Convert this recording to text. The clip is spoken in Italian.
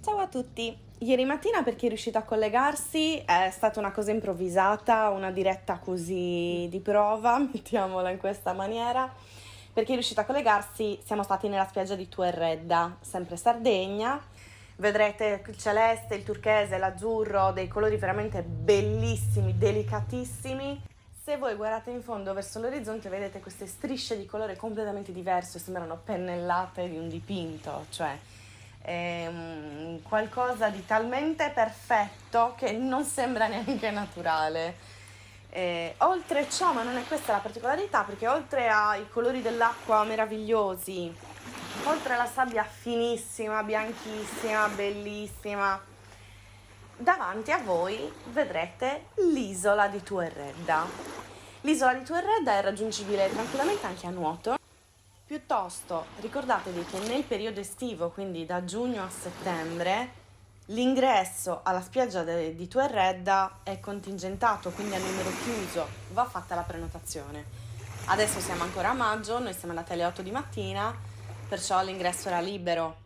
Ciao a tutti! Ieri mattina per chi è riuscito a collegarsi è stata una cosa improvvisata, una diretta così di prova, mettiamola in questa maniera. Per chi è riuscito a collegarsi siamo stati nella spiaggia di Tuerredda, sempre Sardegna. Vedrete il celeste, il turchese, l'azzurro, dei colori veramente bellissimi, delicatissimi. Se voi guardate in fondo verso l'orizzonte vedete queste strisce di colore completamente diverso, sembrano pennellate di un dipinto, cioè è qualcosa di talmente perfetto che non sembra neanche naturale. Oltre ciò, ma non è questa la particolarità, perché oltre ai colori dell'acqua meravigliosi, oltre alla sabbia finissima, bianchissima, bellissima, davanti a voi vedrete l'isola di Tuerredda. L'isola di Tuerredda è raggiungibile tranquillamente anche a nuoto. Piuttosto ricordatevi che nel periodo estivo, quindi da giugno a settembre, l'ingresso alla spiaggia di Tuerredda è contingentato, quindi a numero chiuso, va fatta la prenotazione. Adesso siamo ancora a maggio, noi siamo andati alle 8 di mattina, perciò l'ingresso era libero.